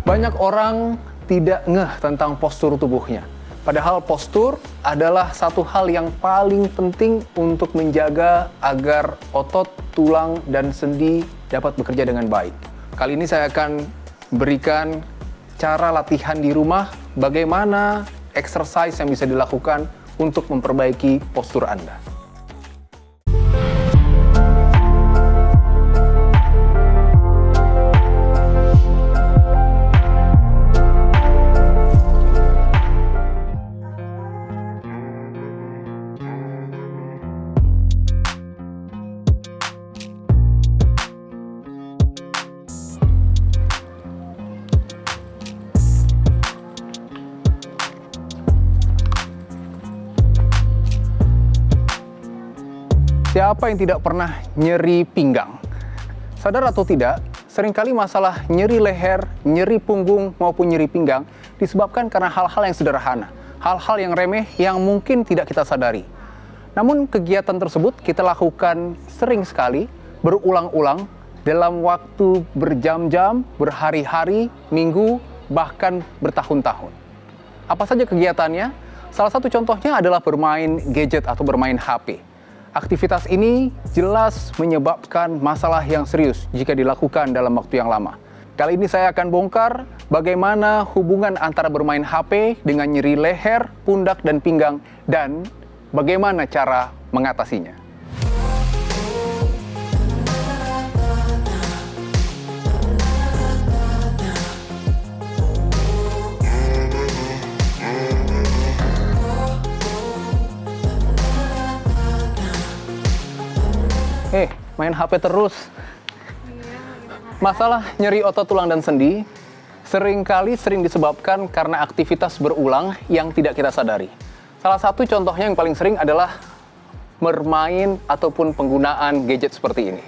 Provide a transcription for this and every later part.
Banyak orang tidak ngeh tentang postur tubuhnya. Padahal postur adalah satu hal yang paling penting untuk menjaga agar otot, tulang, dan sendi dapat bekerja dengan baik. Kali ini saya akan berikan cara latihan di rumah, bagaimana exercise yang bisa dilakukan untuk memperbaiki postur Anda. Siapa yang tidak pernah nyeri pinggang? Sadar atau tidak, seringkali masalah nyeri leher, nyeri punggung, maupun nyeri pinggang disebabkan karena hal-hal yang sederhana, hal-hal yang remeh yang mungkin tidak kita sadari. Namun kegiatan tersebut kita lakukan sering sekali, berulang-ulang, dalam waktu berjam-jam, berhari-hari, minggu, bahkan bertahun-tahun. Apa saja kegiatannya? Salah satu contohnya adalah bermain gadget atau bermain HP. Aktivitas ini jelas menyebabkan masalah yang serius jika dilakukan dalam waktu yang lama. Kali ini saya akan bongkar bagaimana hubungan antara bermain HP dengan nyeri leher, pundak, dan pinggang, dan bagaimana cara mengatasinya. Main HP terus. Masalah nyeri otot tulang dan sendi sering disebabkan karena aktivitas berulang yang tidak kita sadari. Salah satu contohnya yang paling sering adalah bermain ataupun penggunaan gadget seperti ini.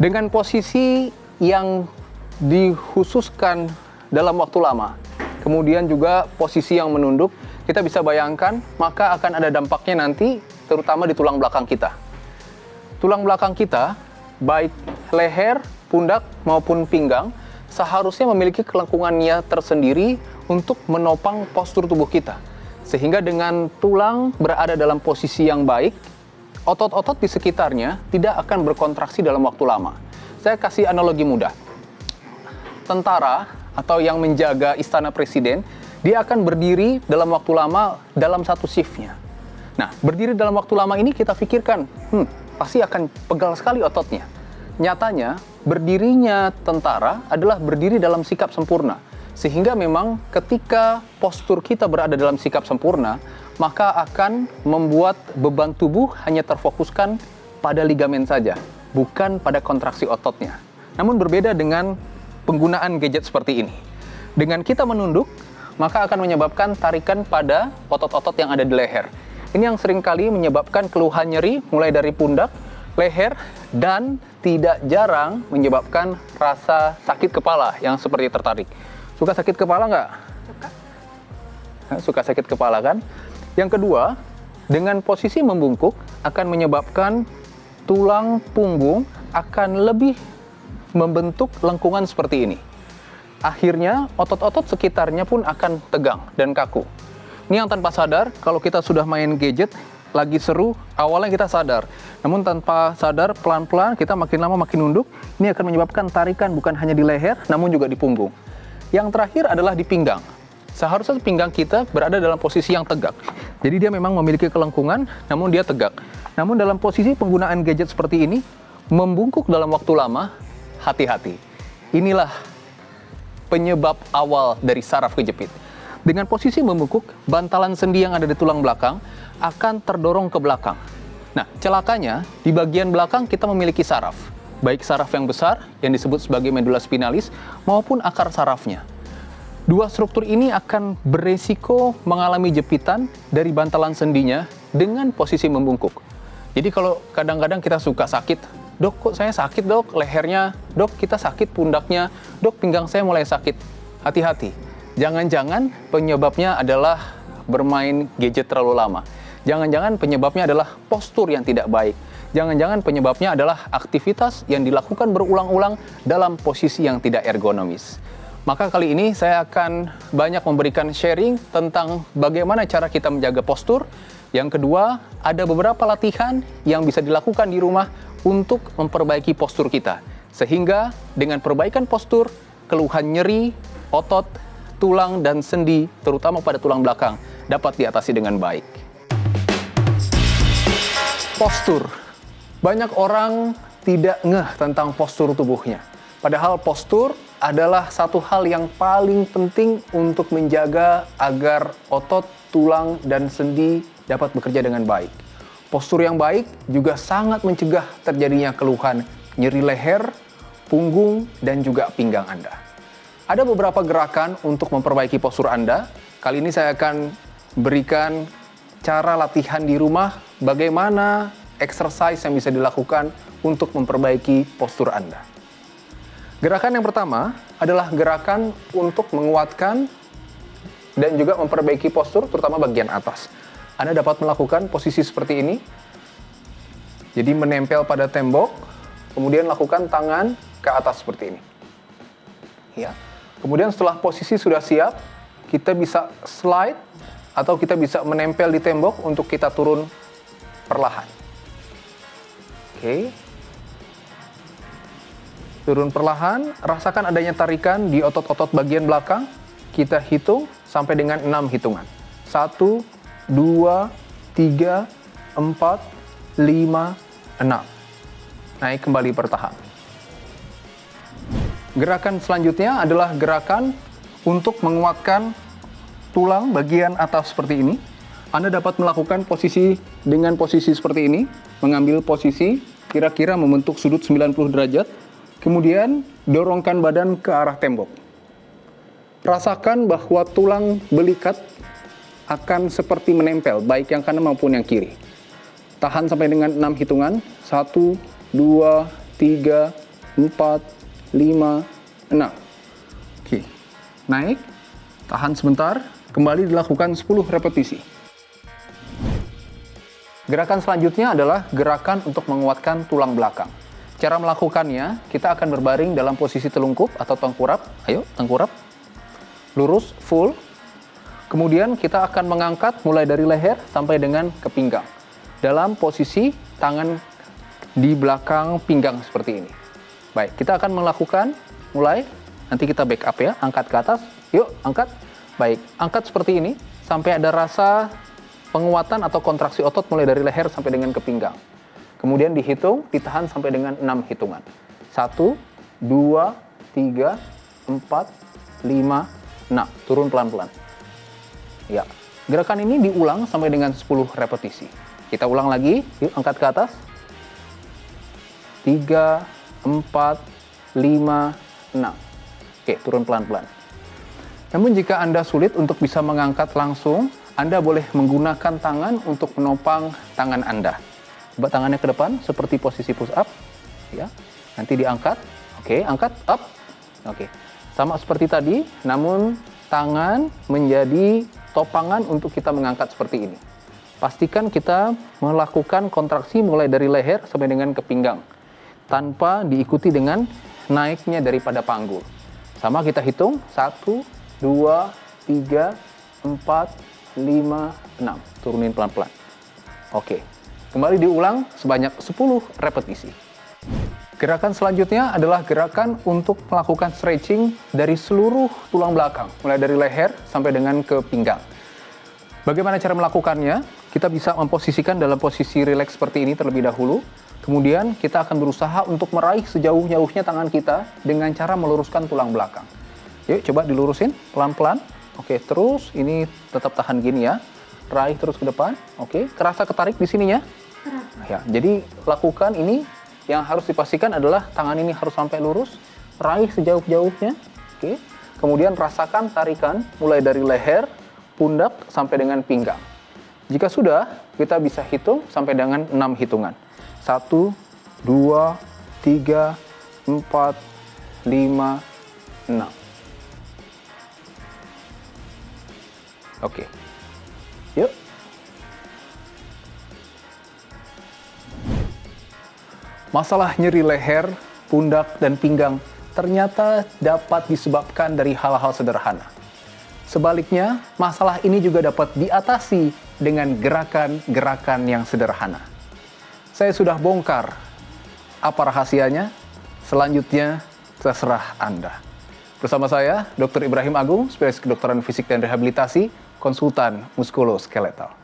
Dengan posisi yang dikhususkan dalam waktu lama, kemudian juga posisi yang menunduk, kita bisa bayangkan maka akan ada dampaknya nanti terutama di tulang belakang kita. Tulang belakang kita, baik leher, pundak, maupun pinggang, seharusnya memiliki kelengkungannya tersendiri untuk menopang postur tubuh kita. Sehingga dengan tulang berada dalam posisi yang baik, otot-otot di sekitarnya tidak akan berkontraksi dalam waktu lama. Saya kasih analogi mudah. Tentara atau yang menjaga istana presiden, dia akan berdiri dalam waktu lama dalam satu shiftnya. Nah, berdiri dalam waktu lama ini kita pikirkan, pasti akan pegal sekali ototnya. Nyatanya, berdirinya tentara adalah berdiri dalam sikap sempurna. Sehingga memang ketika postur kita berada dalam sikap sempurna, maka akan membuat beban tubuh hanya terfokuskan pada ligamen saja, bukan pada kontraksi ototnya. Namun berbeda dengan penggunaan gadget seperti ini. Dengan kita menunduk, maka akan menyebabkan tarikan pada otot-otot yang ada di leher. Ini yang seringkali menyebabkan keluhan nyeri mulai dari pundak, leher, dan tidak jarang menyebabkan rasa sakit kepala yang seperti tertarik. Suka sakit kepala nggak? Suka. Suka sakit kepala kan? Yang kedua, dengan posisi membungkuk akan menyebabkan tulang punggung akan lebih membentuk lengkungan seperti ini. Akhirnya otot-otot sekitarnya pun akan tegang dan kaku. Ini yang tanpa sadar, kalau kita sudah main gadget, lagi seru, awalnya kita sadar. Namun tanpa sadar, pelan-pelan, kita makin lama makin nunduk, ini akan menyebabkan tarikan bukan hanya di leher, namun juga di punggung. Yang terakhir adalah di pinggang. Seharusnya pinggang kita berada dalam posisi yang tegak. Jadi dia memang memiliki kelengkungan, namun dia tegak. Namun dalam posisi penggunaan gadget seperti ini, membungkuk dalam waktu lama, hati-hati. Inilah penyebab awal dari saraf kejepit. Dengan posisi membungkuk, bantalan sendi yang ada di tulang belakang akan terdorong ke belakang. Nah, celakanya di bagian belakang kita memiliki saraf, baik saraf yang besar yang disebut sebagai medula spinalis maupun akar sarafnya. Dua struktur ini akan beresiko mengalami jepitan dari bantalan sendinya dengan posisi membungkuk. Jadi kalau kadang-kadang kita suka sakit, dok kok saya sakit dok lehernya, dok kita sakit pundaknya, dok pinggang saya mulai sakit. Hati-hati. Jangan-jangan penyebabnya adalah bermain gadget terlalu lama. Jangan-jangan penyebabnya adalah postur yang tidak baik. Jangan-jangan penyebabnya adalah aktivitas yang dilakukan berulang-ulang dalam posisi yang tidak ergonomis. Maka kali ini saya akan banyak memberikan sharing tentang bagaimana cara kita menjaga postur. Yang kedua, ada beberapa latihan yang bisa dilakukan di rumah untuk memperbaiki postur kita. Sehingga dengan perbaikan postur, keluhan nyeri, otot, tulang, dan sendi, terutama pada tulang belakang, dapat diatasi dengan baik. Postur. Banyak orang tidak ngeh tentang postur tubuhnya. Padahal postur adalah satu hal yang paling penting untuk menjaga agar otot, tulang, dan sendi dapat bekerja dengan baik. Postur yang baik juga sangat mencegah terjadinya keluhan nyeri leher, punggung, dan juga pinggang Anda. Ada beberapa gerakan untuk memperbaiki postur Anda. Kali ini saya akan berikan cara latihan di rumah, bagaimana exercise yang bisa dilakukan untuk memperbaiki postur Anda. Gerakan yang pertama adalah gerakan untuk menguatkan dan juga memperbaiki postur, terutama bagian atas. Anda dapat melakukan posisi seperti ini. Jadi menempel pada tembok, kemudian lakukan tangan ke atas seperti ini. Ya. Kemudian setelah posisi sudah siap, kita bisa slide atau kita bisa menempel di tembok untuk kita turun perlahan. Oke. Turun perlahan, rasakan adanya tarikan di otot-otot bagian belakang. Kita hitung sampai dengan 6 hitungan. 1, 2, 3, 4, 5, 6. Naik kembali pertahan. Gerakan selanjutnya adalah gerakan untuk menguatkan tulang bagian atas seperti ini. Anda dapat melakukan posisi dengan posisi seperti ini, mengambil posisi kira-kira membentuk sudut 90 derajat. Kemudian dorongkan badan ke arah tembok. Rasakan bahwa tulang belikat akan seperti menempel, baik yang kanan maupun yang kiri. Tahan sampai dengan 6 hitungan. 1, 2, 3, 4, 5, 6. Oke. Naik. Tahan sebentar. Kembali dilakukan 10 repetisi. Gerakan selanjutnya adalah gerakan untuk menguatkan tulang belakang. Cara melakukannya, kita akan berbaring dalam posisi telungkup atau tengkurap. Ayo, tengkurap. Lurus, full. Kemudian kita akan mengangkat mulai dari leher sampai dengan ke pinggang. Dalam posisi tangan di belakang pinggang seperti ini. Baik, kita akan melakukan mulai. Nanti kita backup ya, angkat ke atas. Yuk, angkat. Baik, angkat seperti ini sampai ada rasa penguatan atau kontraksi otot mulai dari leher sampai dengan ke pinggang. Kemudian dihitung, ditahan sampai dengan 6 hitungan. 1, 2, 3, 4, 5, 6. Turun pelan-pelan. Ya, gerakan ini diulang sampai dengan 10 repetisi. Kita ulang lagi, yuk angkat ke atas. 3, 4, 5, 6. Oke, turun pelan-pelan. Namun jika Anda sulit untuk bisa mengangkat langsung, Anda boleh menggunakan tangan untuk menopang tangan Anda. Coba tangannya ke depan seperti posisi push up, ya. Nanti diangkat, oke, angkat, up, oke. Sama seperti tadi, namun tangan menjadi topangan untuk kita mengangkat seperti ini. Pastikan kita melakukan kontraksi mulai dari leher sampai dengan ke pinggang, tanpa diikuti dengan naiknya daripada panggul. Sama kita hitung, 1, 2, 3, 4, 5, 6. Turunin pelan-pelan. Oke. Kembali diulang sebanyak 10 repetisi. Gerakan selanjutnya adalah gerakan untuk melakukan stretching dari seluruh tulang belakang, mulai dari leher sampai dengan ke pinggang. Bagaimana cara melakukannya? Kita bisa memposisikan dalam posisi rileks seperti ini terlebih dahulu. Kemudian kita akan berusaha untuk meraih sejauh-jauhnya tangan kita dengan cara meluruskan tulang belakang. Yuk, coba dilurusin pelan-pelan. Oke, terus ini tetap tahan gini ya. Raih terus ke depan. Oke, kerasa ketarik di sininya? Ya, jadi lakukan ini, yang harus dipastikan adalah tangan ini harus sampai lurus, raih sejauh-jauhnya. Oke. Kemudian rasakan tarikan mulai dari leher, pundak sampai dengan pinggang. Jika sudah, kita bisa hitung sampai dengan 6 hitungan. 1, 2, 3, 4, 5, 6. Oke. Yuk. Masalah nyeri leher, pundak, dan pinggang ternyata dapat disebabkan dari hal-hal sederhana. Sebaliknya, masalah ini juga dapat diatasi dengan gerakan-gerakan yang sederhana. Saya sudah bongkar apa rahasianya, selanjutnya terserah Anda. Bersama saya, Dr. Ibrahim Agung, spesialis kedokteran fisik dan rehabilitasi, konsultan muskuloskeletal.